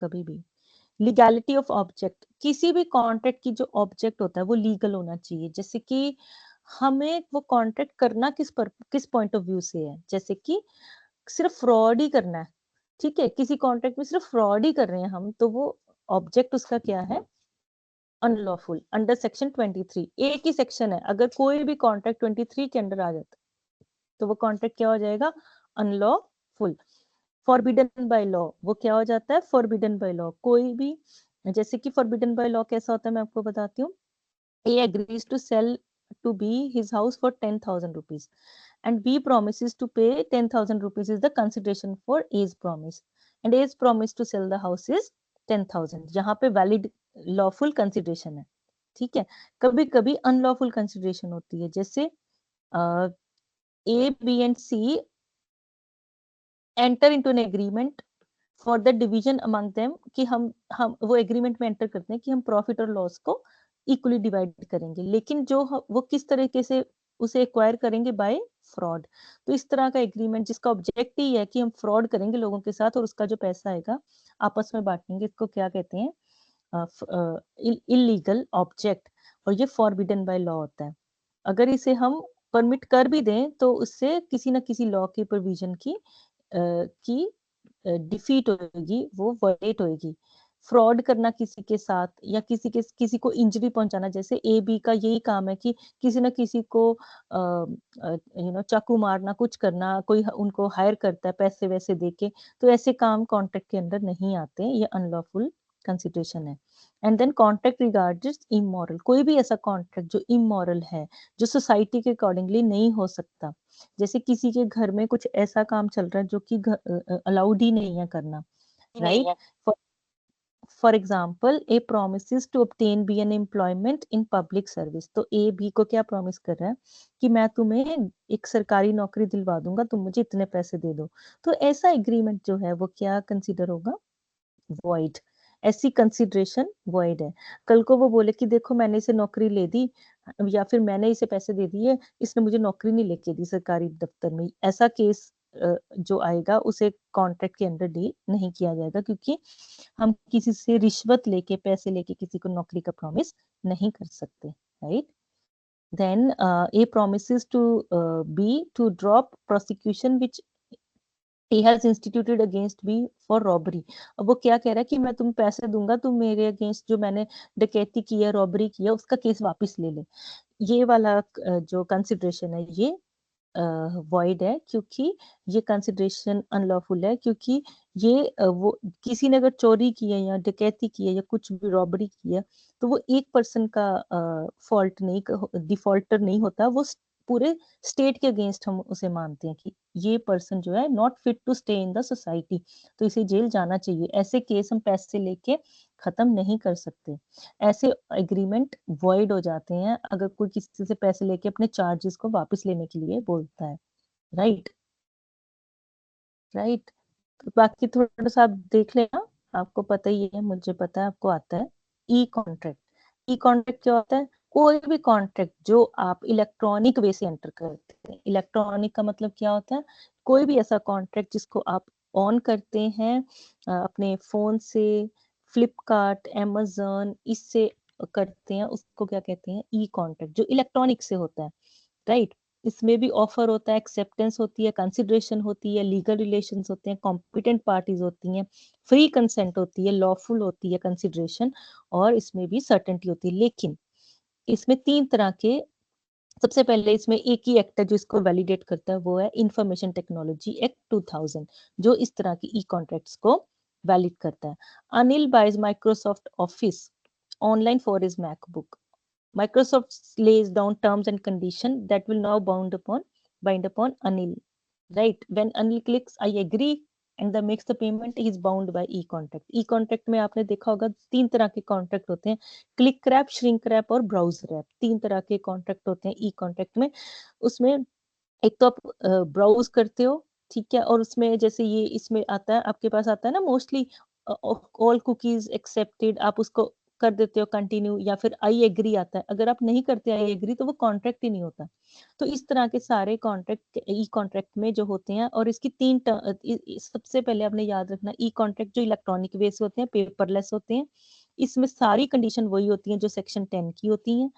कभी भी। Legality of object, किसी भी कॉन्ट्रैक्ट की जो ऑब्जेक्ट होता है वो लीगल होना चाहिए। जैसे कि हमें वो कॉन्ट्रैक्ट करना किस पॉइंट ऑफ व्यू से है, जैसे कि सिर्फ फ्रॉड ही करना है, ठीक है, किसी कॉन्ट्रैक्ट में सिर्फ फ्रॉड ही कर रहे हैं हम, तो वो ऑब्जेक्ट उसका क्या है, अनलॉफुल, अंडर सेक्शन 23। एक ही सेक्शन है, अगर कोई भी कॉन्ट्रैक्ट 23 के अंडर आ जाता है तो वो कॉन्ट्रैक्ट क्या हो जाएगा, अनलॉफुल। फॉरबिडन बाय लॉ, वो क्या हो जाता है, फॉरबिडन बाय लॉ। कोई भी, जैसे कि फॉरबिडन बाय लॉ कैसा होता है मैं आपको बताती हूँ। A agrees to sell to B his house for 10,000 rupees, and B promises to pay 10,000 rupees is the consideration for A's promise, and A's promise to sell the house is 10,000। यहाँ पे valid lawful consideration है, ठीक है। कभी कभी unlawful consideration होती है, जैसे A, B and C enter into an agreement for the division among them, कि हम वो एग्रीमेंट में एंटर करते हैं कि हम प्रॉफिट और लॉस को इक्वली डिवाइड करेंगे, लेकिन वो किस तरीके से उसे एक्वायर करेंगे, बाय फ्रॉड। तो इस तरह का एग्रीमेंट जिसका ऑब्जेक्ट ही है कि हम फ्रॉड करेंगे लोगों के साथ और उसका जो पैसा आएगा आपस में बांटेंगे, इसको क्या कहते हैं, इलीगल ऑब्जेक्ट। और ये फॉरबिडन बाय लॉ होता है। अगर इसे हम परमिट कर भी दें तो उससे किसी ना किसी लॉ की प्रोविजन की डिफीट होगी, वो वायलेट होगी। फ्रॉड करना किसी के साथ या किसी को इंजरी पहुंचाना, जैसे ए बी का यही काम है कि किसी ना किसी को चाकू मारना, कुछ करना, कोई उनको हायर करता है पैसे वैसे देके, तो ऐसे काम कॉन्ट्रैक्ट के अंदर नहीं आते, ये अनलॉफुल कंसिडरेशन है। And then contract regards immoral, कोई भी ऐसा कॉन्ट्रैक्ट जो इमोरल है, जो सोसाइटी के अकॉर्डिंगली नहीं हो सकता। जैसे किसी के घर में कुछ ऐसा काम चल रहा है जो कि अलाउड ही नहीं है करना, right. For example a promise to obtain be an employment in public service, तो ए बी को क्या प्रॉमिस कर रहा है कि मैं तुम्हें एक सरकारी नौकरी दिलवा दूंगा, तुम मुझे इतने पैसे दे दो। तो ऐसा एग्रीमेंट जो है वो क्या कंसिडर होगा, वॉइड। ऐसी कंसिडरेशन वॉइड है। कल को वो बोले कि देखो मैंने इसे नौकरी ले दी, या फिर मैंने इसे पैसे दे दिए, इसने मुझे नौकरी नहीं लेके दी सरकारी दफ्तर में, ऐसा केस जो आएगा उसे कॉन्ट्रैक्ट के अंडर डील नहीं किया जाएगा, क्योंकि हम किसी से रिश्वत लेके, पैसे लेके किसी को नौकरी का प्रॉमिस नहीं कर सकते, right. Then A promises to B to drop prosecution which he has instituted against me for robbery। अब वो क्या कह रहा है कि मैं तुम पैसे दूंगा, तुम मेरे अगेंस्ट जो मैंने डकैती की है, रॉबरी की है, उसका केस वापस ले ले। ये वाला जो कंसिडरेशन है ये वॉइड है, क्योंकि ये कंसिडरेशन अनलॉफुल है, क्योंकि ये वो किसी ने अगर चोरी की है या डकैती की है या कुछ भी रॉबरी की है, तो वो एक पर्सन का फॉल्ट नहीं, डिफॉल्टर नहीं होता, वो पूरे स्टेट के अगेंस्ट हम उसे मानते हैं कि ये पर्सन जो है not fit to stay in the society, तो इसे जेल जाना चाहिए। ऐसे केस हम पैसे लेके खत्म नहीं कर सकते। ऐसे एग्रीमेंट वॉइड हो जाते हैं अगर कोई किसी से पैसे लेके अपने चार्जेस को वापस लेने के लिए बोलता है, राइट, राइट। तो बाकी थोड़ा सा आप देख लेना, आपको पता ही है, मुझे पता है आपको आता है। ई कॉन्ट्रैक्ट, ई कॉन्ट्रैक्ट क्या होता है, कोई भी कॉन्ट्रैक्ट जो आप इलेक्ट्रॉनिक वे से एंटर करते हैं। इलेक्ट्रॉनिक का मतलब क्या होता है, कोई भी ऐसा कॉन्ट्रैक्ट जिसको आप ऑन करते हैं अपने फोन से, फ्लिपकार्ट, amazon, इससे करते हैं, उसको क्या कहते हैं, ई कॉन्ट्रैक्ट, जो इलेक्ट्रॉनिक से होता है, राइट। इसमें भी ऑफर होता है, एक्सेप्टेंस होती है, कंसिडरेशन होती है, लीगल रिलेशंस होते हैं, कॉम्पिटेंट पार्टीज होती हैं, फ्री कंसेंट होती है, लॉफुल होती है कंसिडरेशन, और इसमें भी सर्टेनिटी होती है। लेकिन इसमें तीन तरह के, सबसे पहले इसमें एक ही एक्ट है जो इसको वैलिडेट करता है, वो है इंफॉर्मेशन टेक्नोलॉजी एक्ट 2000, जो इस तरह की ई कॉन्ट्रैक्ट्स को वैलिड करता है। Anil buys Microsoft Office online for his MacBook, Microsoft lays down terms and condition that will now bind upon Anil. Right? When Anil clicks I agree and the makes the payment, he is bound by e-contract. E-contract में आपने देखा होगा तीन तरह के contract होते हैं, click rap, shrink rap और ब्राउज रैप, तीन तरह के कॉन्ट्रैक्ट होते हैं ई कॉन्ट्रैक्ट में। उसमें एक तो आप ब्राउज करते हो, ठीक है, और उसमें जैसे ये इसमें आता है, आपके पास आता है ना मोस्टली ऑल कुकीज एक्सेप्टेड, आप उसको कर देते हो कंटिन्यू, या फिर आई एग्री आता है, अगर आप नहीं करते आई एग्री तो वो कॉन्ट्रैक्ट ही नहीं होता। तो इस तरह के सारे कॉन्ट्रैक्ट ई कॉन्ट्रैक्ट में जो होते हैं, और इसकी सबसे पहले आपने याद रखना, ई कॉन्ट्रैक्ट जो इलेक्ट्रॉनिक वे से होते हैं, पेपरलेस होते हैं, इसमें सारी कंडीशन वही होती हैं जो सेक्शन 10 की होती हैं।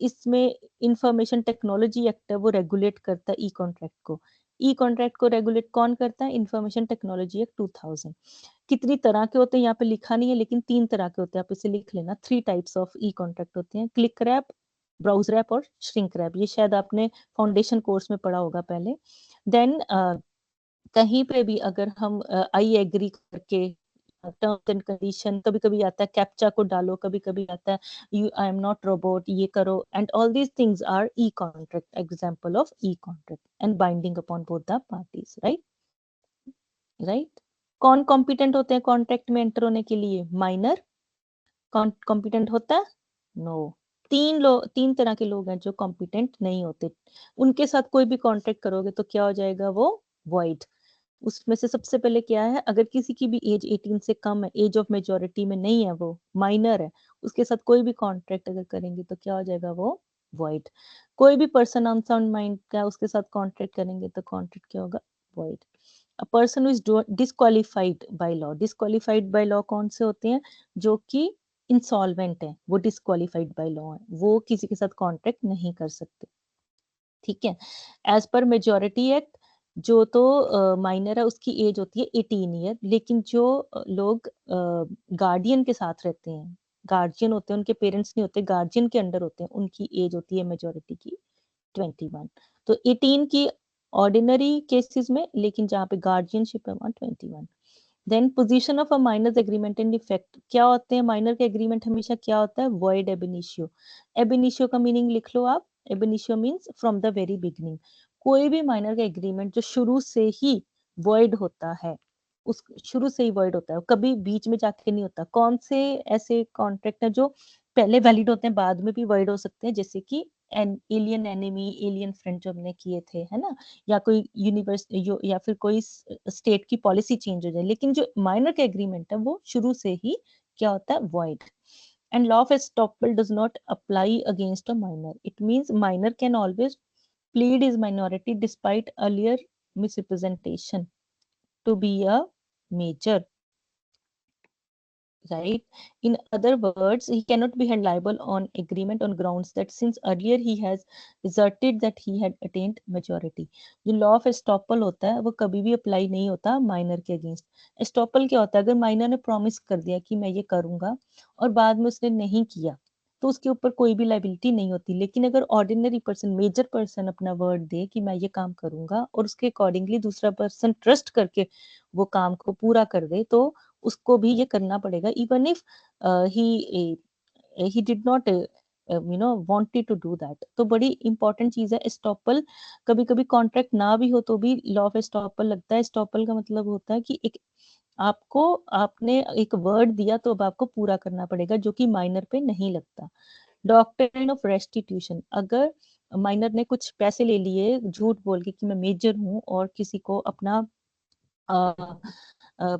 इसमें इंफॉर्मेशन टेक्नोलॉजी एक्ट है, वो रेगुलेट करता है ई कॉन्ट्रैक्ट को। ई कॉन्ट्रैक्ट को रेगुलेट कौन करता है? Information technology act 2000। कितनी तरह के होते हैं यहाँ पे लिखा नहीं है, लेकिन 3 तरह के होते हैं, आप इसे लिख लेना। 3 टाइप्स ऑफ ई कॉन्ट्रैक्ट होते हैं, क्लिक रैप, ब्राउज रैप और श्रिंक रैप। ये शायद आपने फाउंडेशन कोर्स में पढ़ा होगा पहले। देन कहीं पे भी अगर हम आई एग्री करके टर्म्स एंड कंडीशन, कभी कभी आता है कैप्चा को डालो, कभी कभी आता है you I am not robot, ये करो, and all these things R E contract, example of E contract, and binding upon both the parties, right. Right. कौन कॉम्पिटेंट होते हैं कॉन्ट्रैक्ट में एंटर होने के लिए? माइनर कॉम्पिटेंट होता है? नो। 3 तरह के लोग हैं जो कॉम्पिटेंट नहीं होते, उनके साथ कोई भी कॉन्ट्रैक्ट करोगे तो क्या हो जाएगा? वो वॉइड। उसमें से सबसे पहले क्या है, अगर किसी की भी एज 18 से कम है, एज ऑफ मेजोरिटी में नहीं है, वो माइनर है, उसके साथ कोई भी कॉन्ट्रैक्ट अगर करेंगे तो क्या हो जाएगा? वो वॉइड। कोई भी पर्सन अनसाउंड माइंड का उसके साथ कॉन्ट्रैक्ट करेंगे तो कॉन्ट्रैक्ट क्या होगा? Void. A person who is disqualified by law, disqualified by law कौन से होते हैं? जो कि इंसॉल्वेंट है, वो डिस्क्वालिफाइड बाय लॉ है, वो किसी के साथ कॉन्ट्रैक्ट नहीं कर सकते। ठीक है। एज पर मेजोरिटी एक्ट, जो तो माइनर है उसकी एज होती है 18 ईयर, लेकिन जो लोग गार्डियन के साथ रहते हैं, गार्जियन होते हैं, उनके पेरेंट्स नहीं होते, गार्जियन के अंडर होते हैं, उनकी एज होती है मेजोरिटी की 21। तो 18 की ऑर्डिनरी केसेस में, लेकिन जहाँ पे गार्जियनशिप है वहाँ 21। Then position of a minors agreement in effect, क्या होते हैं माइनर के एग्रीमेंट? हमेशा क्या होता है? वॉइड एब इनिशियो। एब इनिशियो का मीनिंग लिख लो आप। एब initio means from the very beginning. कोई भी माइनर का एग्रीमेंट जो शुरू से ही वॉइड होता है, उस शुरू से ही वॉइड होता है, कभी बीच में जाके नहीं होता। कौन से ऐसे कॉन्ट्रैक्ट है जो पहले वैलिड होते हैं, बाद में भी वॉइड हो सकते हैं? जैसे कि एलियन एनिमी, एलियन फ्रेंड जो हमने किए थे, है ना, या कोई यूनिवर्स या फिर कोई स्टेट की पॉलिसी चेंज हो जाए, लेकिन जो माइनर का एग्रीमेंट है वो शुरू से ही क्या होता है? Void. And law of estoppel does not apply against a minor. It means minor can always plead his minority despite earlier misrepresentation to be a major. Right. In other words, he cannot be held liable on agreement on grounds that since earlier he has asserted that he had attained majority. जो law of estoppel होता है वो कभी भी apply नहीं होता minor के against. Estoppel क्या होता है? अगर माइनर ने प्रॉमिस कर दिया कि मैं ये करूंगा और बाद में उसने नहीं किया, तो उसके ऊपर कोई भी लाइबिलिटी नहीं होती। लेकिन अगर ऑर्डिनरी पर्सन, मेजर पर्सन अपना वर्ड दे कि मैं ये काम करूंगा, और उसके अकॉर्डिंगली दूसरा पर्सन ट्रस्ट करके वो काम को पूरा कर दे, तो उसको भी ये करना पड़ेगा, even if he did not wanted to do that. तो बड़ी इंपॉर्टेंट चीज है एस्टॉपल। कभी कभी कॉन्ट्रैक्ट ना भी हो तो भी लॉ ऑफ एस्टॉपल लगता है। एस्टॉपल का मतलब होता है कि एक आपको, आपने एक वर्ड दिया तो अब आपको पूरा करना पड़ेगा, जो कि माइनर पे नहीं लगता। डॉक्ट्रिन ऑफ रेस्टिट्यूशन, अगर माइनर ने कुछ पैसे ले लिए झूठ बोल के कि मैं मेजर हूँ, और किसी को अपना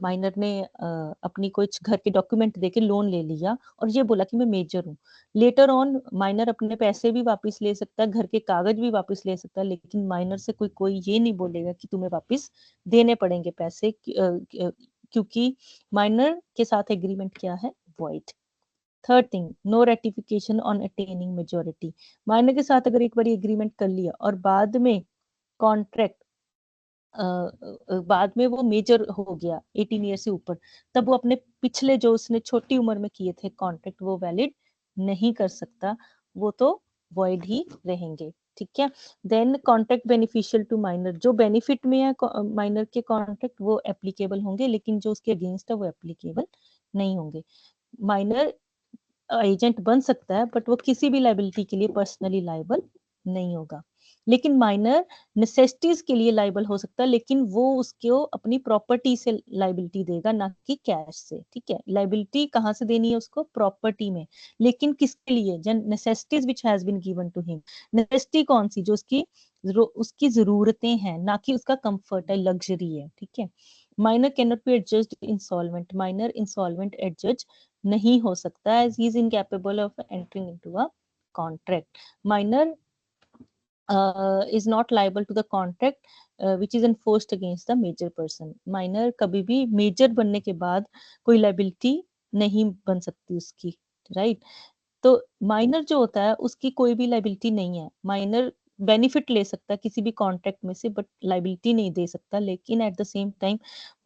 माइनर ने अपनी कुछ घर के डॉक्यूमेंट देके लोन ले लिया और ये बोला कि मैं मेजर हूँ, लेटर ऑन माइनर अपने पैसे भी वापस ले सकता है, घर के कागज भी वापस ले सकता है, लेकिन माइनर से कोई ये नहीं बोलेगा कि तुम्हें वापस देने पड़ेंगे पैसे, क्योंकि माइनर के साथ एग्रीमेंट क्या है? Void. Third thing, no ratification on attaining majority. Minor के साथ अगर एक बार एग्रीमेंट कर लिया और बाद में कॉन्ट्रैक्ट बाद में वो मेजर हो गया 18 ईयर से ऊपर, तब वो अपने पिछले जो उसने छोटी उम्र में किए थे कॉन्ट्रैक्ट वो वैलिड नहीं कर सकता, वो तो वॉइड ही रहेंगे। ठीक है। Then contract beneficial to minor, जो बेनिफिट में है माइनर के कॉन्ट्रैक्ट वो एप्लीकेबल होंगे, लेकिन जो उसके अगेंस्ट है वो एप्लीकेबल नहीं होंगे। माइनर एजेंट बन सकता है, बट वो किसी भी लाइबिलिटी के लिए पर्सनली लाइबल नहीं होगा। लेकिन माइनर नेसेसिटीज के लिए लाइबल हो सकता है, लेकिन वो उसको अपनी प्रॉपर्टी से लाइबिलिटी देगा, ना कि कैश से। ठीक है। लाइबिलिटी कहाँ से देनी है उसको? प्रॉपर्टी में। लेकिन किसके लिए? जन necessities which has been given to him. Necessity कौन सी? जो उसकी जरूरतें हैं, ना कि उसका कंफर्ट है, लग्जरी है। ठीक है। Minor can not be adjudged insolvent, minor insolvent एडजज नहीं हो सकता as he is incapable of entering into a contract. Minor is not liable to the contract which is enforced against the major person. Minor कभी भी major बनने के बाद कोई लाइबिलिटी नहीं बन सकती उसकी, राइट? तो माइनर जो होता है उसकी कोई भी लाइबिलिटी नहीं है. माइनर बेनिफिट ले सकता है किसी भी कॉन्ट्रैक्ट में से, बट लाइबिलिटी नहीं दे सकता. लेकिन at the same time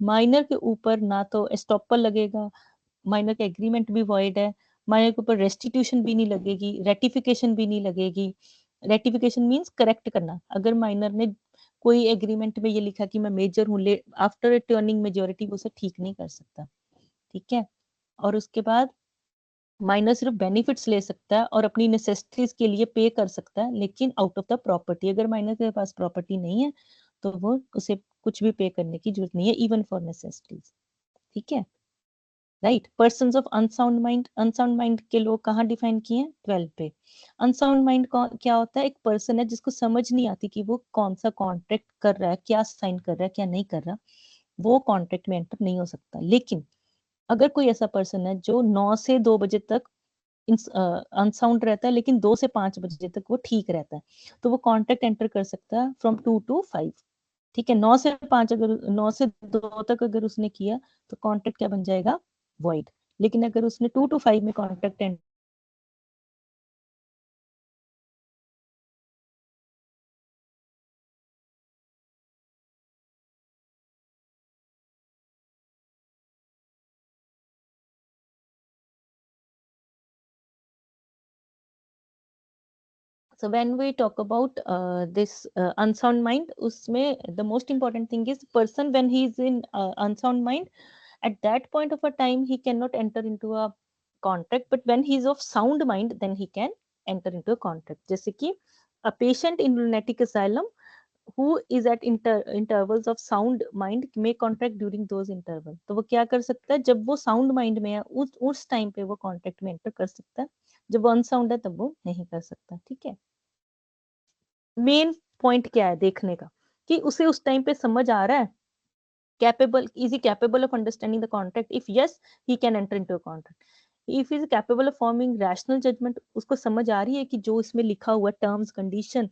minor के ऊपर ना तो एस्टॉपल लगेगा, माइनर का एग्रीमेंट भी वॉइड है, माइनर के ऊपर रेस्टिट्यूशन भी नहीं लगेगी, रेटिफिकेशन भी नहीं लगेगी. रेटिफिकेशन मींस करेक्ट करना. अगर माइनर ने कोई एग्रीमेंट में ये लिखा कि मैं मेजर हूँ, आफ्टर टर्निंग मेजोरिटी वो उसे ठीक नहीं कर सकता. ठीक है. और उसके बाद माइनर सिर्फ बेनिफिट्स ले सकता है और अपनी नेसेसिटीज के लिए पे कर सकता है, लेकिन आउट ऑफ द प्रॉपर्टी. अगर माइनर के पास प्रॉपर्टी नहीं है तो वो उसे कुछ भी पे करने की जरूरत नहीं है, इवन फॉर नेसेसिटीज. ठीक है, right. Persons of unsound mind, unsound mind के लोग कहाँ डिफाइन किए हैं? 12 पे. अनसाउंड माइंड क्या होता है? एक पर्सन है जिसको समझ नहीं आती कि वो कौन सा कॉन्ट्रैक्ट कर रहा है, क्या साइन कर रहा है, क्या नहीं कर रहा, वो कॉन्ट्रैक्ट में एंटर नहीं हो सकता. लेकिन अगर कोई ऐसा पर्सन है जो 9 से 2 बजे तक अनसाउंड रहता है, लेकिन 2 से 5 बजे तक वो ठीक रहता है, तो वो कॉन्ट्रैक्ट एंटर कर सकता है फ्रॉम 2 to 5. ठीक है. 9 से 5, अगर 9 से 2 तक अगर उसने किया तो कॉन्ट्रैक्ट क्या बन जाएगा? वॉइड. लेकिन अगर उसने 2 to 5 में contract enter So when we talk about this unsound mind, usme the most important thing is person when he is in unsound mind, at that point of a time he cannot enter into a contract. But when he is of sound mind, then he can enter into a contract. जैसे कि a patient in lunatic asylum who is at intervals of sound mind may contract during those interval. तो वो क्या कर सकता है? जब वो sound mind में है उस टाइम पे वो contract में enter कर सकता है. जब वो unsound है तब वो नहीं कर सकता. ठीक है. मेन पॉइंट क्या है देखने का? कि उसे उस टाइम पे समझ आ रहा है, capable, is he capable of understanding the contract? If yes, he can enter into a contract. If is capable of forming rational judgement, उसको समझ आ रही है कि जो इसमें लिखा हुआ टर्म्स कंडीशन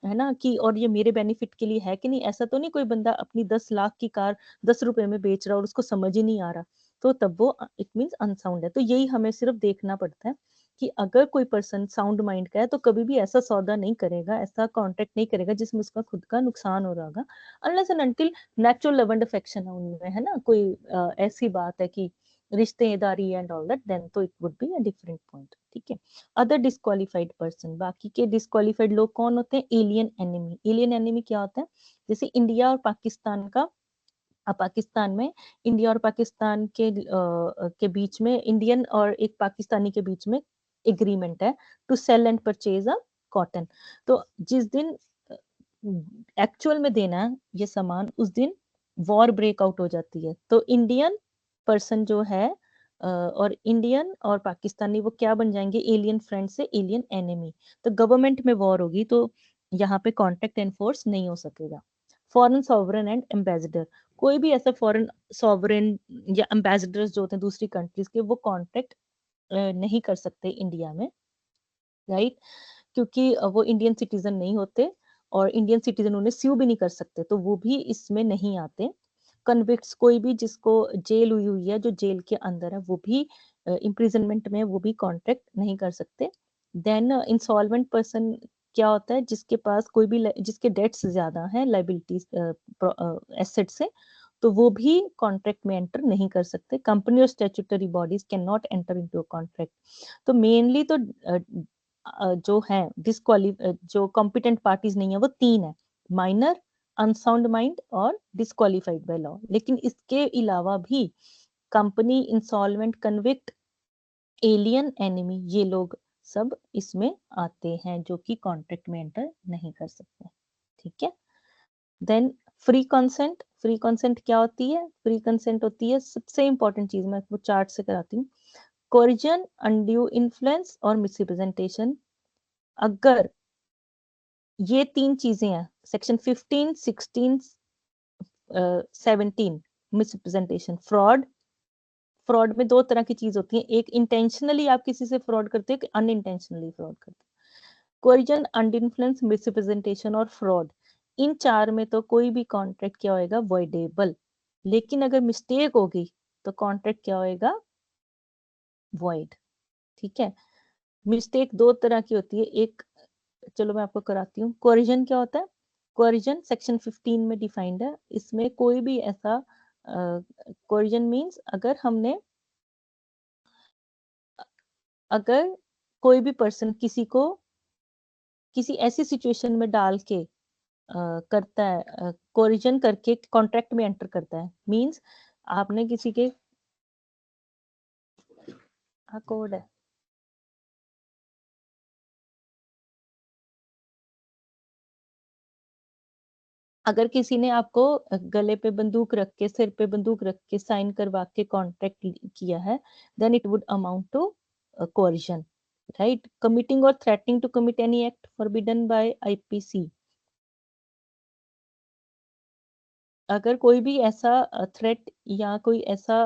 है ना, कि और ये मेरे बेनिफिट के लिए है कि नहीं. ऐसा तो नहीं कोई बंदा अपनी 10 लाख की कार 10 रुपए में बेच रहा है और उसको समझ ही नहीं आ रहा, तो तब वो इट मीन्स अनसाउंड है. तो यही हमें सिर्फ देखना पड़ता है कि अगर कोई पर्सन साउंड माइंड का है तो कभी भी ऐसा सौदा नहीं करेगा, ऐसा कॉन्ट्रैक्ट नहीं करेगा जिसमें उसका खुद का नुकसान हो रहा होगा, unless and until natural love and affection है उनमें, है ना, कोई ऐसी बात है कि रिश्तेदारी एंड ऑल दैट, देन तो it would be a different point. ठीक है. अदर डिस्क्वालिफाइड पर्सन, बाकी के डिस्क्वालिफाइड लोग कौन होते हैं? Alien enemy. एलियन एनिमी क्या होता है? जैसे इंडिया और पाकिस्तान का, पाकिस्तान में इंडिया और पाकिस्तान के बीच में, इंडियन और एक पाकिस्तानी के बीच में एग्रीमेंट है to sell and purchase a cotton. तो जिस दिन एक्चुअल में देना है ये सामान, उस दिन वॉर ब्रेकआउट हो जाती है. तो इंडियन पर्सन जो है और इंडियन और पाकिस्तानी वो क्या बन जाएंगे? एलियन फ्रेंड से एलियन एनिमी. तो गवर्नमेंट में वॉर होगी तो यहाँ पे कॉन्ट्रैक्ट एनफोर्स नहीं हो सकेगा. फॉरेन सॉवरन एंड एम्बेसडर, कोई भी ऐसा फॉरेन सॉवरन या एम्बेसडर्स जो होते हैं दूसरी कंट्रीज के, वो कॉन्ट्रैक्ट नहीं कर सकते इंडिया में, राइट? क्योंकि वो इंडियन सिटीजन नहीं होते और इंडियन सिटीजन उन्हें स्यू भी नहीं कर सकते, तो वो भी इसमें नहीं आते. कन्विक्ट्स, कोई भी जिसको जेल हुई हुई है, जो जेल के अंदर है, वो भी इम्प्रिजनमेंट में, वो भी कॉन्ट्रैक्ट नहीं कर सकते. देन इंसॉल्वेंट पर्सन क्या होता है? जिसके पास कोई भी जिसके डेट्स ज्यादा हैं लाइबिलिटीज एसेट से, तो वो भी कॉन्ट्रैक्ट में एंटर नहीं कर सकते. कंपनी और statutory bodies can not enter into a contract. तो मेनली तो जो है जो कॉम्पिटेंट पार्टीज नहीं है वो 3 है: माइनर, अनसाउंड माइंड और डिस्क्वालिफाइड बाय लॉ. लेकिन इसके अलावा भी company, insolvent, convict, alien enemy, ये लोग सब इसमें आते हैं जो कि कॉन्ट्रैक्ट में एंटर नहीं कर सकते. ठीक है. Then free consent. Free consent क्या होती है? फ्री कंसेंट होती है, सबसे इंपॉर्टेंट चीज, मैं वो चार्ट से कराती हूँ, कोरिजन, अनड्यू इन्फ्लुएंस और मिसरिप्रेजेंटेशन. अगर ये 3 चीजें हैं, सेक्शन 15, 16, 17, मिसरिप्रेजेंटेशन, फ्रॉड, फ्रॉड में 2 तरह की चीज़ होती है, एक इंटेंशनली आप किसी से फ्रॉड करते हो, एक अनइंटेंशनली फ्रॉड करते हो। कोरिजन, अंडर इन्फ्लुएंस, मिसरिप्रेजेंटेशन और फ्रॉड, इन 4 में तो कोई भी कॉन्ट्रैक्ट क्या होएगा, वॉइडेबल। लेकिन अगर मिस्टेक होगी तो कॉन्ट्रैक्ट क्या होएगा, वॉइड। ठीक है? मिस्टेक 2 तरह की होती है, एक चलो मैं आपको कराती हूँ। कोरिजन क्या होता है? कोरिजन सेक्शन 15 में डिफाइंड है। इसमें कोई भी ऐसा कोरिजन मीन्स अगर कोई भी पर्सन किसी को किसी ऐसी सिचुएशन में डाल के करता है, कोरिजन करके कॉन्ट्रैक्ट में एंटर करता है, मीन्स आपने किसी के कोड है, अगर किसी ने आपको गले पे बंदूक रख के, सिर पे बंदूक रख के साइन करवा के कॉन्ट्रैक्ट किया है, then it would amount to coercion, right? Committing और threatening to commit any act forbidden by IPC, अगर कोई भी ऐसा थ्रेट या कोई ऐसा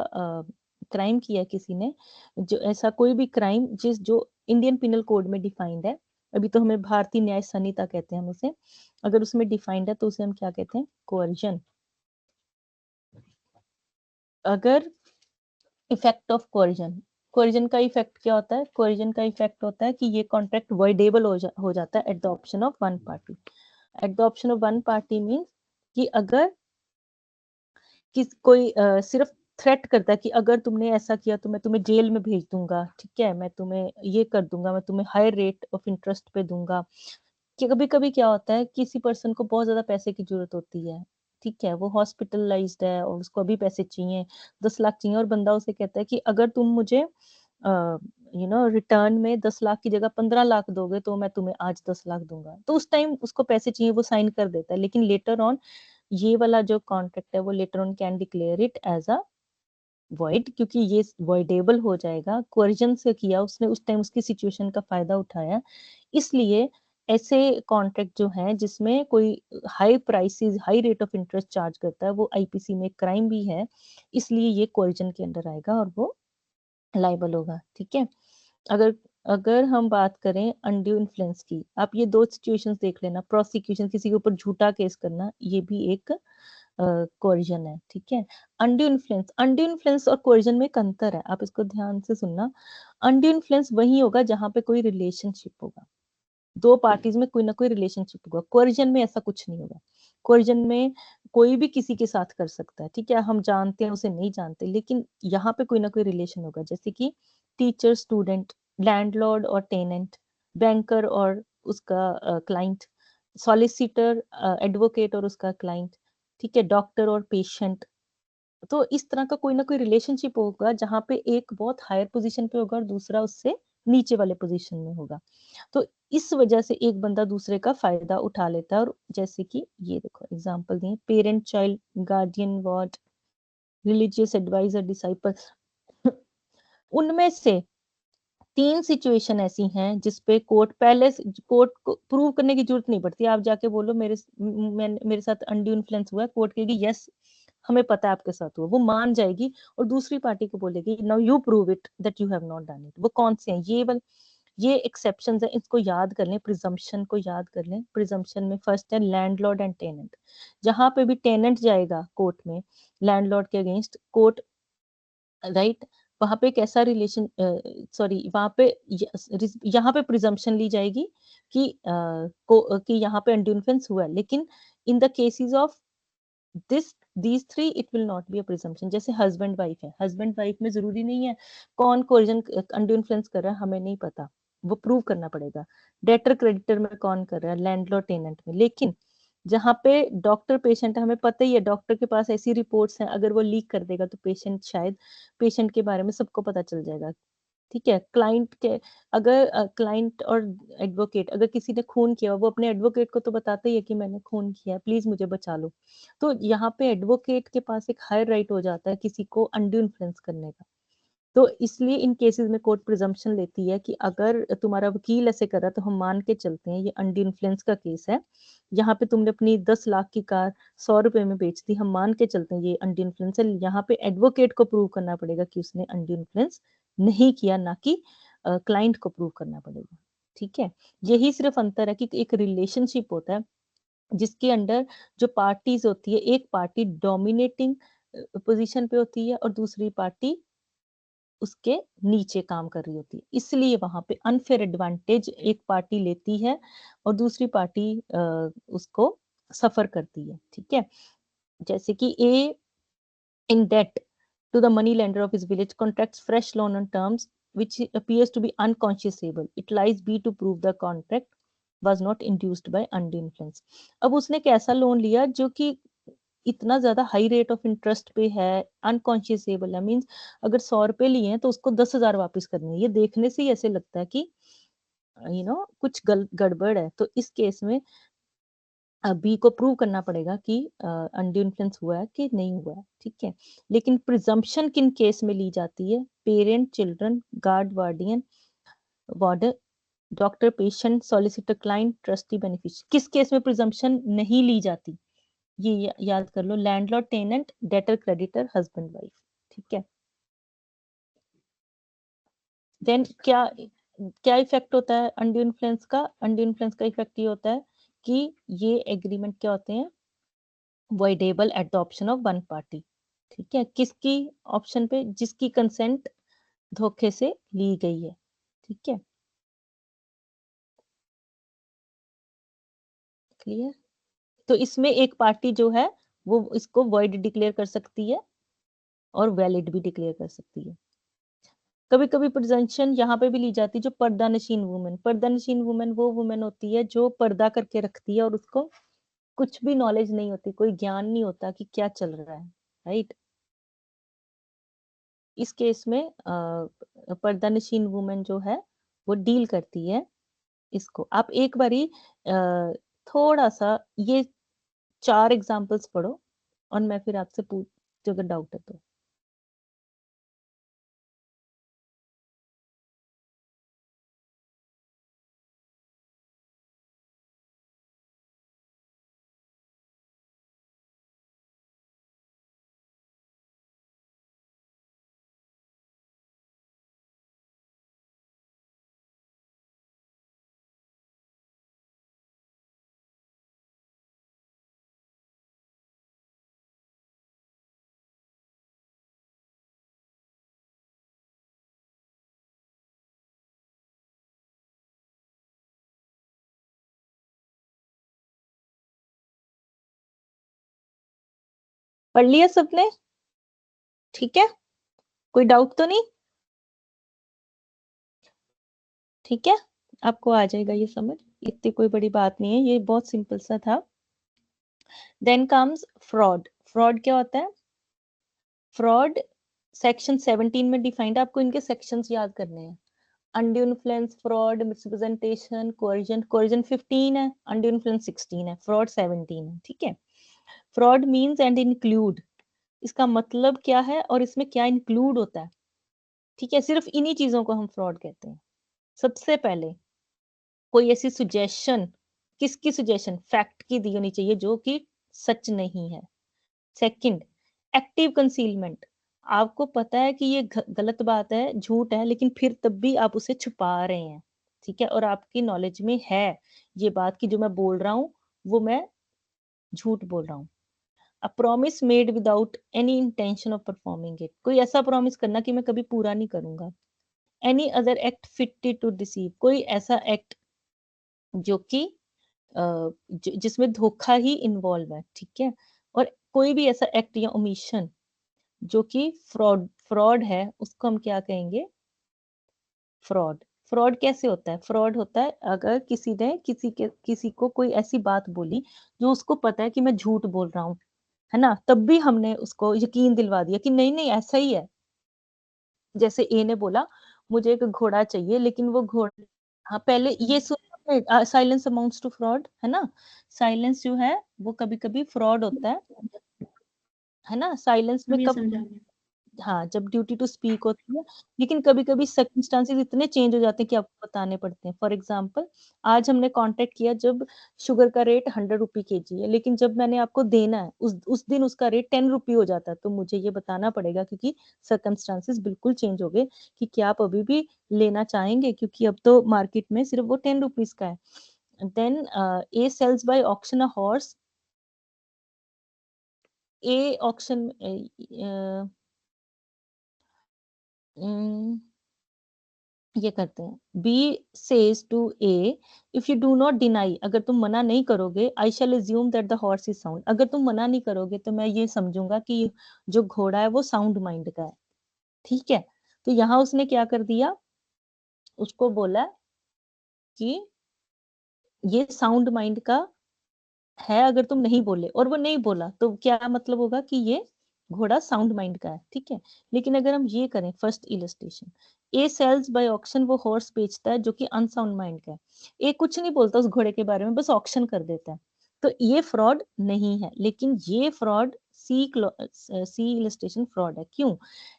क्राइम किया किसी ने, जो ऐसा कोई भी क्राइम जो इंडियन पिनल कोड में डिफाइंड है, अभी तो हमें भारतीय न्याय संहिता कहते हैं हम उसे, अगर उसमें डिफाइंड है तो उसे हम क्या कहते हैं, कोअर्जन। अगर इफेक्ट ऑफ कोअर्जन, कोअर्जन का इफेक्ट क्या होता है, कोअर्जन का इफेक्ट होता है कि ये कॉन्ट्रैक्ट वॉइडेबल हो जाता है eight the option of one party. Eight the option of one party means कि अगर कोई सिर्फ थ्रेट करता है कि अगर तुमने ऐसा किया तो मैं तुम्हें जेल में भेज दूंगा, ठीक है, मैं तुम्हें ये कर दूंगा, मैं तुम्हें हाई रेट ऑफ इंटरेस्ट पे दूंगा। कि कभी कभी क्या होता है, किसी पर्सन को बहुत ज्यादा पैसे की जरूरत होती है, ठीक है, वो हॉस्पिटलाइज्ड है और उसको अभी पैसे चाहिए, 10 लाख चाहिए, और बंदा उसे कहता है कि अगर तुम मुझे रिटर्न में 10 लाख की जगह 15 लाख दोगे तो मैं तुम्हें आज 10 लाख दूंगा, तो उस टाइम उसको पैसे चाहिए, वो साइन कर देता है, लेकिन लेटर ऑन ये वाला जो कॉन्ट्रैक्ट है वो later on can declare it as a void, क्योंकि ये वॉइडेबल हो जाएगा, कोर्जन से किया उसने, उस टाइम उसकी सिचुएशन का फायदा उठाया, इसलिए ऐसे कॉन्ट्रैक्ट जो है जिसमें कोई high prices, high rate of interest charge करता है, वो आईपीसी में क्राइम भी है, इसलिए ये कोर्जन के अंदर आएगा और वो लाइबल होगा। ठीक है? अगर अगर हम बात करें अनड्यू इन्फ्लुएंस की, आप ये 2 सिचुएशंस देख लेना, प्रोसिक्यूशन, किसी के ऊपर झूठा केस करना, ये भी एक कोरिजन है। ठीक है? अनड्यू इन्फ्लुएंस और कोरिजन में एक अंतर है, आप इसको ध्यान से सुनना। अनड्यू इन्फ्लुएंस वही होगा जहां पे कोई रिलेशनशिप होगा, 2 पार्टीज में कोई ना कोई रिलेशनशिप होगा, कोरिजन में ऐसा कुछ नहीं होगा। कोरिजन में कोई भी किसी के साथ कर सकता है, ठीक है, हम जानते हैं उसे नहीं जानते, लेकिन यहाँ पे कोई ना कोई रिलेशन होगा, जैसे कि टीचर स्टूडेंट, लैंडलॉर्ड और टेनेंट, बैंकर और उसका क्लाइंट, सॉलिसिटर एडवोकेट और उसका क्लाइंट, ठीक है, डॉक्टर और पेशेंट। तो इस तरह का कोई ना कोई रिलेशनशिप होगा जहां पे एक बहुत हायर पोजीशन पे होगा और दूसरा उससे नीचे वाले पोजीशन में होगा, तो इस वजह से एक बंदा दूसरे का फायदा उठा लेता है। और जैसे कि ये देखो एग्जांपल दिए, parent child guardian ward, religious adviser disciple, उनमें से 3 सिचुएशन ऐसी हैं जिसपे कोर्ट को प्रूव करने की जरूरत नहीं पड़ती, आप जाके बोलो मेरे साथ अनड्यू इन्फ्लुएंस हुआ है, कोर्ट कहेगी यस हमें पता है आपके साथ हुआ, वो मान जाएगी और दूसरी पार्टी को बोलेगी now you prove it that you have not done it. वो कौन से हैं, ये एक्सेप्शंस है, इसको याद कर लें, प्रिजम्पशन को याद कर लें। प्रिजम्पशन में फर्स्ट है लैंडलॉर्ड एंड टेनेंट, जहां पे भी टेनेंट जाएगा कोर्ट में लैंडलॉर्ड के अगेंस्ट, कोर्ट, राइट, वहां पे एक ऐसा रिलेशन, सॉरी, वहां पे यहाँ पे प्रिजम्पशन ली जाएगी कि कि यहाँ पे अनड्यू इन्फ्लुएंस हुआ है, लेकिन in the cases of this these three it will not be a presumption. जैसे हस्बैंड वाइफ है, हस्बैंड वाइफ में जरूरी नहीं है कौन कोरिजन अनड्यू इन्फ्लुएंस कर रहा है, हमें नहीं पता, वो प्रूव करना पड़ेगा। डेटर क्रेडिटर में कौन कर रहा है, लैंडलॉर्ड टेनेंट में। लेकिन जहाँ पे डॉक्टर पेशेंट है, हमें पता ही है डॉक्टर के पास ऐसी रिपोर्ट्स हैं, अगर वो लीक कर देगा तो पेशेंट के बारे में सबको पता चल जाएगा। ठीक है? क्लाइंट के, अगर क्लाइंट और एडवोकेट, अगर किसी ने खून किया, वो अपने एडवोकेट को तो बताता ही है कि मैंने खून किया है, प्लीज मुझे बचा लो। तो यहाँ पे एडवोकेट के पास एक हायर राइट हो जाता है किसी को अनड्यू इन्फ्लुएंस करने का। तो इसलिए इन केसेस में कोर्ट प्रिजम्पशन लेती है कि अगर तुम्हारा वकील ऐसे कर रहा है तो हम मान के चलते हैं ये अंडर इन्फ्लुएंस का केस है, यहाँ पे तुमने अपनी 10 लाख की कार 100 रुपए में बेच दी, हम मान के चलते हैं ये अंडर इन्फ्लुएंस है, यहाँ पे एडवोकेट को प्रूव करना पड़ेगा कि उसने अंडर इन्फ्लुएंस नहीं किया, ना कि क्लाइंट को प्रूव करना पड़ेगा। ठीक है, यही सिर्फ अंतर है कि एक रिलेशनशिप होता है जिसके अंडर जो पार्टीज होती है, एक पार्टी डोमिनेटिंग पोजीशन पे होती है और दूसरी पार्टी उसके नीचे काम कर रही होती है, इसलिए वहां पे अनफेयर एडवांटेज एक पार्टी लेती है और दूसरी पार्टी उसको सफर करती है। ठीक है, जैसे कि ए in debt to the money lender of his village contracts fresh loan on terms which appears to be unconscionable. It lies B to prove the contract was not induced by undue influence. अब उसने एक ऐसा loan लिया जो कि इतना ज्यादा high rate of interest पे है, अनकॉन्शियसेबल है, मीन्स अगर 100 रुपए लिए हैं तो उसको 10,000 वापस करने हैं। ये देखने से ही ऐसे लगता है कि कुछ गड़बड़ है। तो इस केस में बी को प्रूव करना पड़ेगा कि अनड्यू इन्फ्लुएंस हुआ है कि नहीं हुआ है। ठीक है, लेकिन प्रिजम्पशन किन केस में ली जाती है? Parent, children, guardian, warder, doctor, patient, solicitor, client, trustee, beneficiary. किस केस में प्रिजम्पशन नहीं ली जाती? ये याद कर लो, landlord, tenant, debtor, creditor, husband, wife. ठीक है, देन क्या क्या इफेक्ट होता है अनड्यू इन्फ्लुएंस का? अनड्यू इन्फ्लुएंस का इफेक्ट ये होता है कि ये एग्रीमेंट क्या होते हैं? voidable at the option of one party। ठीक है, किसकी ऑप्शन पे? जिसकी कंसेंट धोखे से ली गई है। ठीक है, क्लियर? तो इसमें एक पार्टी जो है वो इसको वॉइड डिक्लेयर कर सकती है और वैलिड भी डिक्लेयर कर सकती है। कभी कभी प्रिजम्पशन यहाँ पे भी ली जाती है, जो पर्दा नशीन वुमेन। पर्दा नशीन वुमेन वो वुमेन होती है जो पर्दा करके रखती है और उसको कुछ भी नॉलेज नहीं होती, कोई ज्ञान नहीं होता कि क्या चल रहा है, राइट? इस केस में पर्दा नशीन वुमेन जो है वो डील करती है इसको। आप एक बारी थोड़ा सा ये 4 एग्जांपल्स पढ़ो और मैं फिर आपसे पूछ अगर डाउट है तो। पढ़ लिया सबने? ठीक है, कोई डाउट तो नहीं? ठीक है, आपको आ जाएगा ये समझ, इतनी कोई बड़ी बात नहीं है, ये बहुत सिंपल सा था। Then comes fraud. फ्रॉड क्या होता है? फ्रॉड सेक्शन 17 में डिफाइंड है, आपको इनके सेक्शंस याद करने हैं। Undue influence, fraud, misrepresentation, coercion. Coercion 15 है, अनड्यू इन्फ्लुएंस 16 है, फ्रॉड 17 है। ठीक है, फ्रॉड मींस एंड इंक्लूड, इसका मतलब क्या है और इसमें क्या इंक्लूड होता है? ठीक है, सिर्फ इन्हीं चीजों को हम फ्रॉड कहते हैं। सबसे पहले कोई ऐसी सुजेशन, किसकी सुजेशन? फैक्ट की दी होनी चाहिए जो कि सच नहीं है। सेकंड, एक्टिव कंसीलमेंट, आपको पता है कि ये गलत बात है, झूठ है, लेकिन फिर तब भी आप उसे छुपा रहे हैं। ठीक है, और आपकी नॉलेज में है ये बात कि जो मैं बोल रहा हूँ वो मैं झूठ बोल रहा हूँ। A promise made without any intention of performing it, कोई ऐसा प्रॉमिस करना कि मैं कभी पूरा नहीं करूंगा। Any other act fitted to deceive, कोई ऐसा एक्ट जो कि जिसमें धोखा ही इन्वॉल्व है। ठीक है, और कोई भी ऐसा एक्ट या ओमिशन जो कि फ्रॉड फ्रॉड है उसको हम क्या कहेंगे? फ्रॉड। फ्रॉड कैसे होता है? फ्रॉड होता है अगर किसी ने किसी को कोई ऐसी बात बोली जो उसको पता है कि मैं झूठ बोल रहा हूँ, है ना, तब भी हमने उसको यकीन दिलवा दिया कि नहीं नहीं ऐसा ही है। जैसे ए ने बोला मुझे एक घोड़ा चाहिए, लेकिन वो घोड़ा, हाँ पहले ये सुनो, साइलेंस अमाउंट्स टू फ्रॉड, है ना? साइलेंस जो है वो कभी कभी फ्रॉड होता है ना? साइलेंस में हम ये कब समझा गया। हाँ, जब ड्यूटी टू स्पीक होती है, लेकिन कभी-कभी सर्कमस्टेंसेस इतने चेंज हो जाते हैं कि आपको बताने पड़ते हैं। फॉर एग्ज़ाम्पल आज हमने कॉन्टैक्ट किया जब शुगर का रेट ₹100 केजी है, लेकिन जब मैंने आपको देना है, उस दिन उसका रेट ₹10 हो जाता है, तो मुझे ये बताना पड़ेगा क्योंकि सर्कमस्टेंसेस बिल्कुल चेंज हो गए कि क्या आप अभी भी लेना चाहेंगे? क्योंकि अब तो मार्केट में सिर्फ़ वो ₹10 का है। Then a sells by auction a horse, a auction a, um ये करते हैं। B says to A, if you do not deny, अगर तुम मना नहीं करोगे, I shall assume that the horse is sound, अगर तुम मना नहीं करोगे तो मैं ये समझूंगा कि जो घोड़ा है वो साउंड माइंड का है। ठीक है, तो यहाँ उसने क्या कर दिया, उसको बोला कि ये साउंड माइंड का है अगर तुम नहीं बोले, और वो नहीं बोला तो क्या मतलब होगा कि ये घोड़ा साउंड माइंड का है, ठीक है। लेकिन अगर हम ये करें first illustration, A sells by auction, वो हॉर्स बेचता है जो कि अनसाउंड माइंड का है। ए कुछ नहीं बोलता उस घोड़े के बारे में, बस ऑक्शन कर देता है। तो ये फ्रॉड नहीं है, लेकिन ये फ्रॉड सी इलस्ट्रेशन फ्रॉड है। क्यों?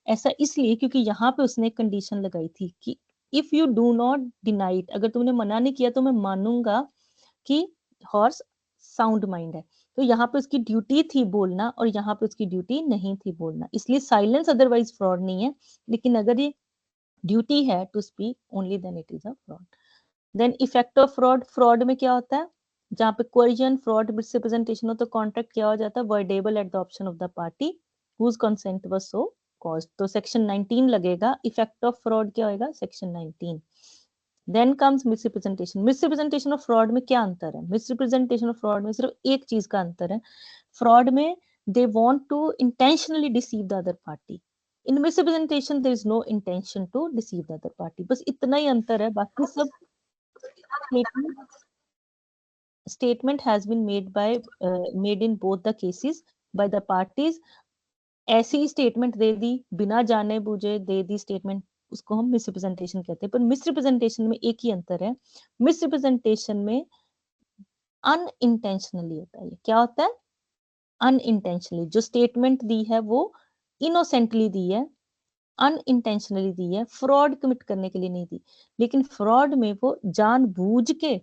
ऐसा इसलिए क्योंकि यहाँ पे उसने एक कंडीशन लगाई थी कि if you do not deny it, अगर तुमने मना नहीं किया तो मैं मानूंगा कि हॉर्स साउंड माइंड है। तो यहाँ पे उसकी ड्यूटी थी बोलना और यहाँ पे उसकी ड्यूटी नहीं थी बोलना, इसलिए साइलेंस अदरवाइज फ्रॉड नहीं है। लेकिन अगर ये ड्यूटी है to speak only, then it is a fraud. Then effect of fraud, fraud में क्या होता है, जहाँ पे कोरिजन फ्रॉड मिसरिप्रेजेंटेशन हो तो कॉन्ट्रैक्ट क्या हो जाता है, voidable at the option of the party whose consent was so caused, तो सेक्शन 19 लगेगा। इफेक्ट ऑफ फ्रॉड क्या होगा, section 19। Then comes misrepresentation, misrepresentation of fraud में क्या अंतर है, मिसरिप्रेजेंटेशन ऑफ फ्रॉड में सिर्फ एक चीज का अंतर है, फ्रॉड में they want to intentionally deceive the other party, in misrepresentation there is no intention to deceive the other party, बस इतना ही अंतर है, बाकी सब statement has been made in both the cases by the parties। ऐसी ही statement दे दी, बिना जाने बूझे दे दी स्टेटमेंट, उसको हम मिसरिप्रेजेंटेशन कहते हैं। पर मिसरिप्रेजेंटेशन में एक ही अंतर है, मिसरिप्रेजेंटेशन में अनइंटेंशनली होता है। ये क्या होता है, अनइंटेंशनली, जो स्टेटमेंट दी है वो इनोसेंटली दी है, अनइंटेंशनली दी है, फ्रॉड कमिट करने के लिए नहीं दी। लेकिन फ्रॉड में वो जानबूझ के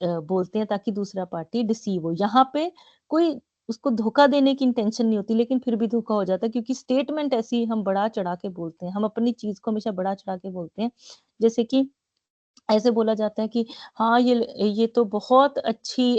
बोलते हैं ताकि दूसरा पार्टी डिसीव हो। यहाँ पे कोई उसको धोखा देने की इंटेंशन नहीं होती, लेकिन फिर भी धोखा हो जाता है क्योंकि स्टेटमेंट ऐसी हम बढ़ा-चढ़ा के बोलते हैं। हम अपनी चीज़ को हमेशा बढ़ा-चढ़ा के बोलते हैं। जैसे कि ऐसे बोला जाता है कि हाँ, ये तो बहुत अच्छी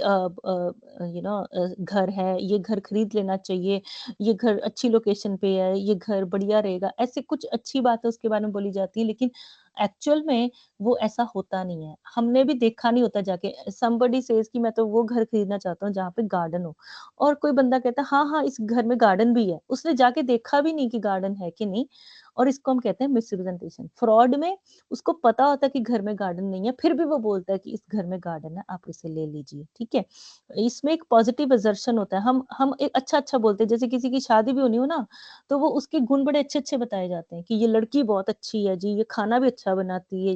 घर है, ये घर खरीद लेना चाहिए, ये घर अच्छी लोकेशन पे है, ये घर बढ़िया रहेगा। ऐसे कुछ अच्छी बातें उसके बारे में बोली जाती है, लेकिन एक्चुअल में वो ऐसा होता नहीं है। हमने भी देखा नहीं होता जाके, समबडी सेज कि मैं तो वो घर खरीदना चाहता हूँ जहाँ पे गार्डन हो, और कोई बंदा कहता है हाँ, हाँ, इस घर में गार्डन भी है। उसने जाके देखा भी नहीं कि गार्डन है कि नहीं, और इसको हम कहते हैं मिसरिप्रेजेंटेशन। फ्रॉड में उसको पता होता है कि घर में गार्डन नहीं है, फिर भी वो बोलता है कि इस घर में गार्डन है, आप इसे ले लीजिए, ठीक है? इसमें एक पॉजिटिव असर्शन होता है। हम एक अच्छा-अच्छा बोलते हैं, जैसे किसी की शादी भी होनी हो ना, तो वो उसके गुण बड़े अच्छे-अच्छे बताए जाते हैं कि ये लड़की बहुत अच्छी है जी, ये खाना भी अच्छा बनाती है,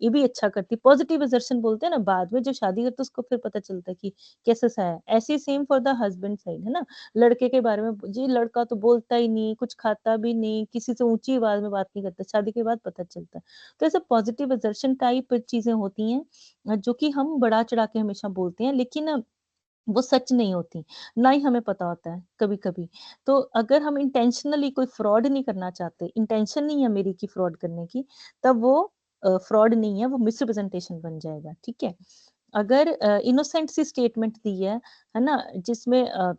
ये भी अच्छा करती है। पॉजिटिव असर्शन बोलते हैं ना, बाद में जब शादी करते हैं उसको फिर पता चलता है कि कैसा-सा है। ऐसे ही same for the husband side, है ना? लड़के के बारे में जी लड़का तो बोलता ही नहीं, कुछ खाता भी नहीं, किसी से ऊँची आवाज़ में बात नहीं करता, शादी के बाद पता चलता है। तो ऐसे पॉजिटिव असर्शन टाइप चीज़ें होती हैं जो कि हम बढ़ा-चढ़ा के हमेशा बोलते हैं, लेकिन वो सच नहीं होती, ना ही हमें पता होता है कभी-कभी। तो अगर हम इंटेंशनली कोई फ्रॉड नहीं करना चाहते, इंटेंशन नहीं है मेरी कि फ्रॉड करने की, तब वो फ्रॉड नहीं है, वो मिसरिप्रेजेंटेशन बन जाएगा, ठीक है? अगर इनोसेंट सी स्टेटमेंट दी है ना? जिसमें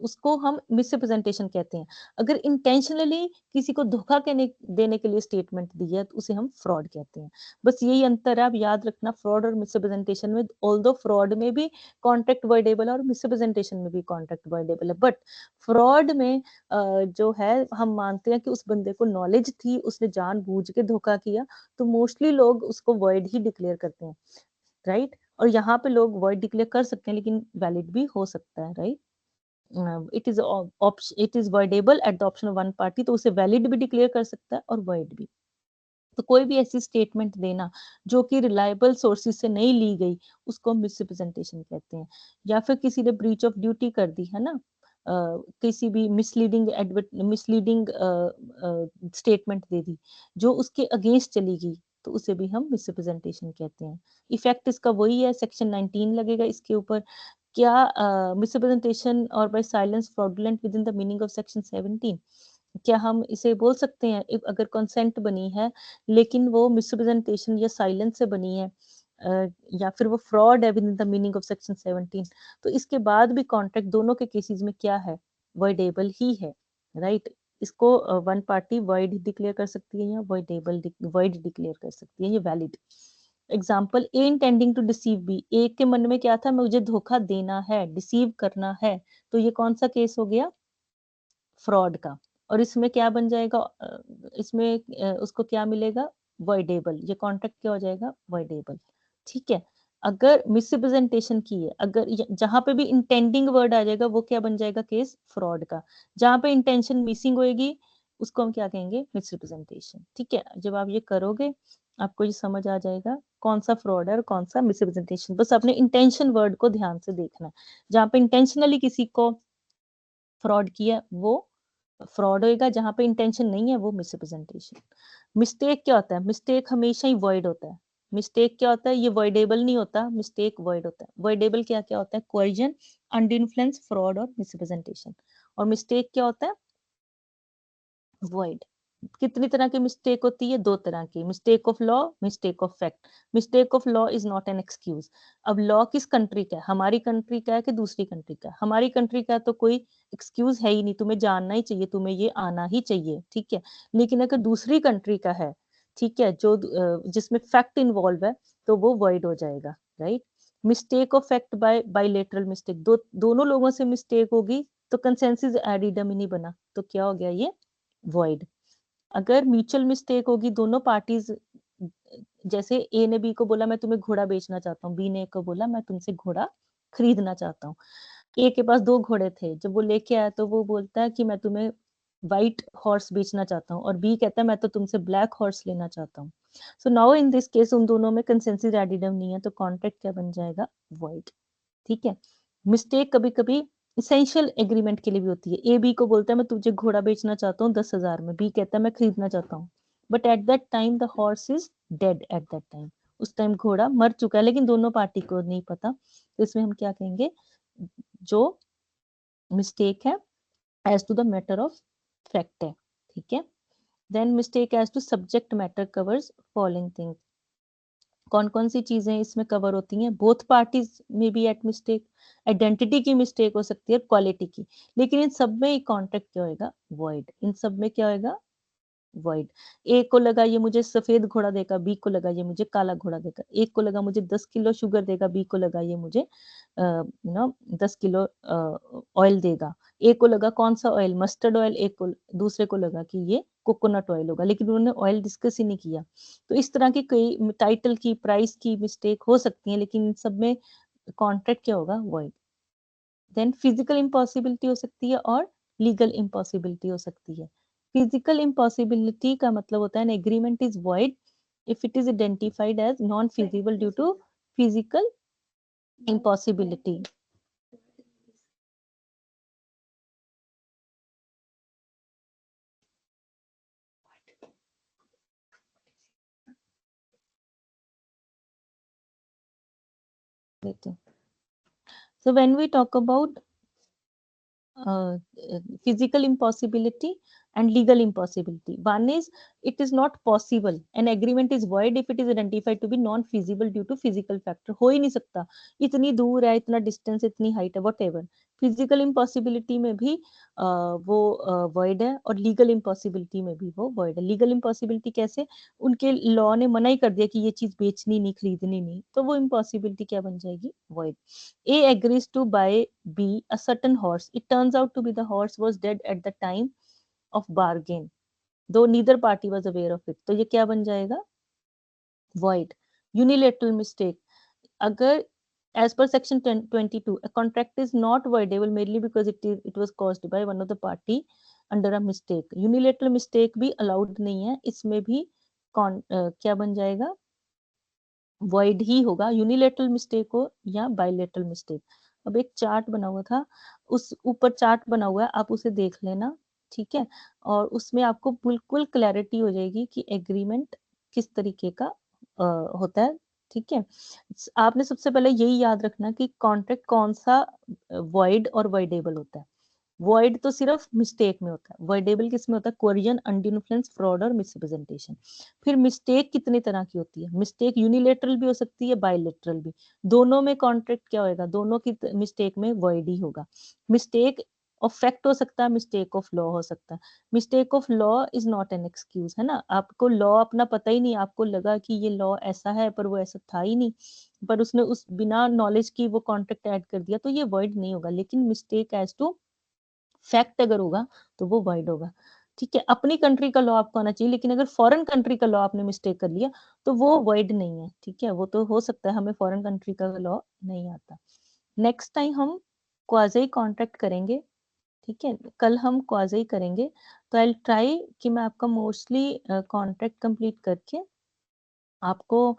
उसको हम मिसरिप्रेजेंटेशन कहते हैं। अगर इंटेंशनली किसी को धोखा केने देने के लिए स्टेटमेंट दी है, तो उसे हम फ्रॉड कहते हैं। बस यही अंतर है, आप याद रखना फ्रॉड और मिसरिप्रेजेंटेशन में, ऑल्दो फ्रॉड में भी कॉन्ट्रैक्ट वर्डेबल है और मिसरिप्रेजेंटेशन में भी कॉन्ट्रैक्ट वर्डेबल है। बट फ्रॉड में जो है हम मानते हैं कि उस बंदे को नॉलेज थी, उसने जानबूझ के धोखा किया, तो मोस्टली लोग उसको वॉइड ही डिक्लेयर करते हैं, राइट? और यहाँ पे लोग वॉइड डिक्लेयर कर सकते हैं, लेकिन वैलिड भी हो सकता है, right? It is voidable eight the option of one party, तो उसे वैलिड भी डिक्लेयर कर सकता है और वॉइड भी। तो कोई भी ऐसी स्टेटमेंट देना जो कि रिलायबल सोर्सेज से नहीं ली गई, उसको हम मिसरिप्रेजेंटेशन कहते हैं। या फिर किसी ने ब्रीच ऑफ ड्यूटी कर दी, है ना? किसी भी मिसलीडिंग स्टेटमेंट दे दी जो उसके अगेंस्ट चली गई, तो उसे भी हम मिसरिप्रेजेंटेशन कहते हैं। इफेक्ट इसका वही है, सेक्शन 19 लगेगा इसके ऊपर। क्या मिसरिप्रेजेंटेशन और by silence fraudulent within the meaning of section 17? क्या हम इसे बोल सकते हैं अगर कंसेंट बनी है लेकिन वो मिसरिप्रेजेंटेशन या साइलेंस से बनी है, या फिर वो फ्रॉड है with in the meaning of section 17, तो इसके बाद भी कॉन्ट्रैक्ट दोनों के केसेस में क्या है, वॉइडेबल ही है, राइट। इसको वन पार्टी वॉइड डिक्लेयर कर सकती है या वॉइड डिक्लेयर कर सकती है, ये valid. Example, A intending to deceive B, A के मन में क्या था, मुझे धोखा देना है, डिसीव करना है, तो ये कौन सा केस हो गया, फ्रॉड का। और इसमें क्या बन जाएगा, इसमें उसको क्या मिलेगा, वॉइडेबल, ये कॉन्ट्रैक्ट क्या हो जाएगा, वॉइडेबल। ठीक है। अगर मिसरिप्रेजेंटेशन की है, अगर जहां पे भी इंटेंडिंग वर्ड आ जाएगा वो क्या बन जाएगा, केस फ्रॉड का। जहां पे इंटेंशन मिसिंग होएगी उसको हम क्या कहेंगे, मिसरिप्रेजेंटेशन। ठीक है, जब आप ये करोगे आपको ये समझ आ जाएगा कौन सा फ्रॉड है और कौन सा मिसरिप्रेजेंटेशन। बस अपने इंटेंशन वर्ड को ध्यान से देखना है, जहां पे इंटेंशनली किसी को फ्रॉड किया वो फ्रॉड होएगा, जहां पे इंटेंशन नहीं है वो मिसरिप्रेजेंटेशन। मिस्टेक क्या होता है, मिस्टेक हमेशा ही वॉइड होता है। मिस्टेक क्या होता है, ये वॉइडेबल नहीं होता, मिस्टेक वॉइड होता है। वॉइडेबल क्या क्या होता है, कोएजन, अंडर इन्फ्लुएंस, फ्रॉड और मिसरिप्रेजेंटेशन। और मिस्टेक क्या होता है, वॉइड। कितनी तरह की मिस्टेक होती है, दो तरह की, mistake of law, mistake of fact. Mistake of law is not an excuse. अब लॉ किस कंट्री का है, हमारी कंट्री का है कि दूसरी कंट्री का है, हमारी कंट्री का तो कोई एक्सक्यूज है ही नहीं, तुम्हें जानना ही चाहिए, तुम्हें ये आना ही चाहिए, ठीक है। लेकिन अगर दूसरी कंट्री का है, ठीक है, जो जिसमें फैक्ट इन्वॉल्व है, तो वो वॉइड हो जाएगा, right. Mistake of fact bye bilateral mistake, दोनों लोगों से मिस्टेक होगी तो कंसेंसस एडिडम ही नहीं बना, तो क्या हो गया, ये वॉइड। अगर म्यूचुअल मिस्टेक होगी, दोनों पार्टीज, जैसे ए ने बी को बोला मैं तुम्हें घोड़ा बेचना चाहता हूँ, बी ने ए को बोला मैं तुमसे घोड़ा खरीदना चाहता हूँ। ए के पास दो घोड़े थे, जब वो लेके आया तो वो बोलता है कि मैं तुम्हें व्हाइट हॉर्स बेचना चाहता हूँ, और बी कहता है मैं तो तुमसे ब्लैक हॉर्स लेना चाहता हूँ। So now in this case उन दोनों में कंसेंसस एडिडम नहीं है, तो कॉन्ट्रैक्ट क्या बन जाएगा, वॉइड। ठीक है। मिस्टेक कभी कभी इसेंशियल एग्रीमेंट के लिए भी होती है। ए बी को बोलता है मैं तुझे घोड़ा बेचना चाहता हूँ 10,000 में, बी कहता है मैं खरीदना चाहता हूँ, but at that time the horse is dead at that time, उस टाइम घोड़ा मर चुका है, लेकिन दोनों पार्टी को नहीं पता, तो इसमें हम क्या कहेंगे, जो मिस्टेक है as to the matter of fact है, ठीक है। Then mistake as to subject matter covers following things. कौन कौन सी चीजें इसमें कवर होती हैं, बोथ पार्टीज में बी एट मिस्टेक, आइडेंटिटी की मिस्टेक हो सकती है, क्वालिटी की, लेकिन इन सब में कॉन्ट्रैक्ट क्या होगा, वॉइड। इन सब में क्या होगा, वॉइड। ए को लगा ये मुझे सफेद घोड़ा देगा, बी को लगा ये मुझे काला घोड़ा देगा। एक को लगा मुझे 10 किलो शुगर देगा, बी को लगा ये मुझे 10 किलो ऑयल देगा। ए को लगा कौन सा ऑयल, मस्टर्ड ऑयल, एक को दूसरे को लगा कि ये कोकोनट ऑयल होगा, लेकिन उन्होंने ऑयल डिस्कस ही नहीं किया। तो इस तरह की कई टाइटल की, प्राइस की मिस्टेक हो सकती है, लेकिन इन सब में कॉन्ट्रैक्ट क्या होगा, वॉइड। देन फिजिकल इम्पॉसिबिलिटी हो सकती है और लीगल इम्पॉसिबिलिटी हो सकती है। फिजिकल इम्पॉसिबिलिटी का मतलब होता है an agreement is void if it is identified as non feasible due to physical impossibility. So when we talk about physical impossibility and legal impossibility, one is it is not possible, an agreement is void if it is identified to be non feasible due to physical factor। हो ही नहीं सकता, इतनी दूर है, इतना distance, इतनी height है, whatever। Physical impossibility में भी वो void है, और लीगल इम्पॉसिबिलिटी में भी वो void है। लीगल इम्पॉसिबिलिटी कैसे, उनके लॉ ने मना ही कर दिया कि ये चीज बेचनी नहीं, खरीदनी नहीं, तो वो इम्पॉसिबिलिटी क्या बन जाएगी, void। A agrees to buy B a certain horse. It turns out to be the horse was dead at the time of bargain, though neither party was aware of it. तो ये क्या बन जाएगा, void। Unilateral mistake, अगर as per section 22 a contract is not voidable merely because it was caused by one of the party under a mistake। unilateral mistake भी allowed नहीं है, इसमें भी क्या बन जाएगा, void ही होगा, यूनिलेटरल मिस्टेक हो या बायलेटरल मिस्टेक। अब एक चार्ट बना हुआ था, उस ऊपर चार्ट बना हुआ है, आप उसे देख लेना, ठीक है? और उसमें आपको बिल्कुल क्लैरिटी हो जाएगी कि एग्रीमेंट किस तरीके का अ, होता है, ठीक है? आपने सबसे पहले यही याद रखना कि कॉन्ट्रैक्ट कौन-सा वॉइड और वॉइडेबल होता है। वॉइड तो सिर्फ मिस्टेक में होता है, वॉइडेबल किसमें होता है? कोरिजन, अनड्यू इन्फ्लुएंस, फ्रॉड और मिसरिप्रेजेंटेशन। फिर मिस्टेक कितने तरह की होती है? मिस्टेक यूनिलैटरल भी हो सकती है, बायलैटरल भी। दोनों में कॉन्ट्रैक्ट क्या होएगा? दोनों की मिस्टेक में वॉइड ही होगा। मिस्टेक ऑफ फैक्ट हो सकता है, मिस्टेक ऑफ लॉ हो सकता है। Mistake of law is not an excuse, है ना? आपको लॉ अपना पता ही नहीं, आपको लगा कि ये लॉ ऐसा है पर वो ऐसा था ही नहीं, पर उसने उस बिना नॉलेज की वो कॉन्ट्रैक्ट ऐड कर दिया, तो ये वॉइड नहीं होगा। लेकिन मिस्टेक एज टू फैक्ट अगर होगा तो वो वॉइड होगा, ठीक है? अपनी कंट्री का लॉ आपको आना चाहिए, लेकिन अगर फॉरेन कंट्री का लॉ आपने मिस्टेक कर लिया तो वो वॉइड नहीं है, ठीक है? वो तो हो सकता है हमें फॉरेन कंट्री का लॉ नहीं आता। नेक्स्ट टाइम हम क्वाज़ी कॉन्ट्रैक्ट करेंगे, ठीक है? कल हम क्वाज़ी करेंगे, तो आई विल ट्राई कि मैं आपका मोस्टली कॉन्ट्रैक्ट कंप्लीट करके आपको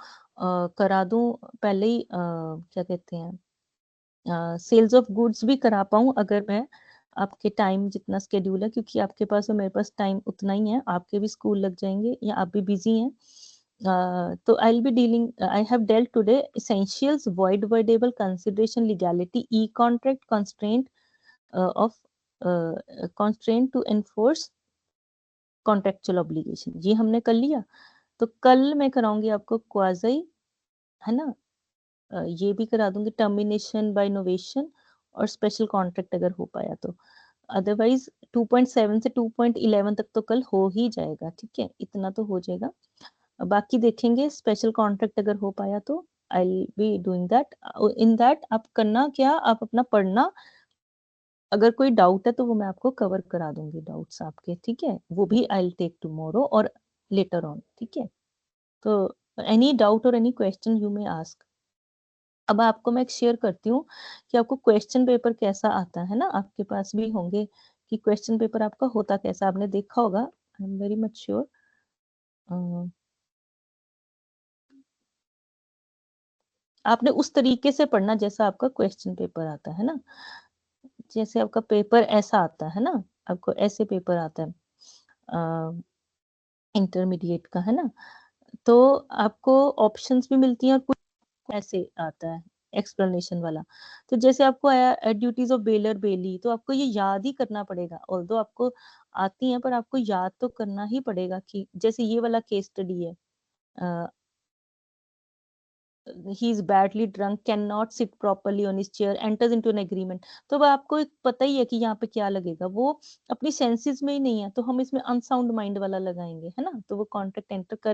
करा दूँ पहले ही क्या कहते हैं सेल्स ऑफ गुड्स भी करा पाऊँ अगर मैं आपके टाइम जितना शेड्यूल है, क्योंकि आपके पास और मेरे पास टाइम उतना ही है, आपके भी स्कूल लग जाएँगे या आप भी बिज़ी हैं। तो I will be dealing I have dealt today essentials, void, voidable, consideration, legality, e-contract, constraint of constraint to enforce contractual obligation, ये हमने कर लिया। तो कल मैं कराऊँगी आपको क्वाज़ी, है ना? ये भी करा दूँगी टर्मिनेशन बाय नोवेशन और स्पेशल कॉन्ट्रैक्ट अगर हो पाया तो। अदरवाइज़ 2.7 से 2.11 तक तो कल हो ही जाएगा, ठीक है? इतना तो हो जाएगा। बाकी देखेंगे स्पेशल कॉन्ट्रैक्ट अगर हो पाया तो I will be doing that. In that आप करना क्या, आप अपना पढ़ना, अगर कोई डाउट है तो वो मैं आपको कवर करा दूँगी डाउट्स आपके, ठीक है? वो भी आई विल टेक टुमारो और लेटर ऑन, ठीक है? तो एनी डाउट और any question you may ask. अब आपको मैं एक शेयर करती हूँ कि आपको क्वेश्चन पेपर कैसा आता है ना? आपके पास भी होंगे कि क्वेश्चन पेपर आपका होता कैसा? आपने देखा होगा, I am very much sure. अ, आपने उस तरीके से पढ़ना जैसा आपका क्वेश्चन पेपर आता है ना? जैसे आपका पेपर ऐसा आता है ना? आपको ऐसे पेपर आता है इंटरमीडिएट का, है ना? तो आपको ऑप्शंस भी मिलती हैं और कुछ ऐसे आता है एक्सप्लेनेशन वाला। तो जैसे आपको आया ड्यूटीज ऑफ बेलर बेली, तो आपको ये याद ही करना पड़ेगा। ऑल्दो आपको आती हैं पर आपको याद तो करना ही पड़ेगा कि जैसे ये वाला केस स्टडी है, he is badly drunk, can not sit properly on his chair, enters into an agreement. तो वो आपको एक पता ही है कि यहाँ पे क्या लगेगा, वो अपनी सेंसेस में ही नहीं है, तो हम इसमें अनसाउंड माइंड वाला लगाएंगे, है ना? तो वो कॉन्ट्रैक्ट एंटर कर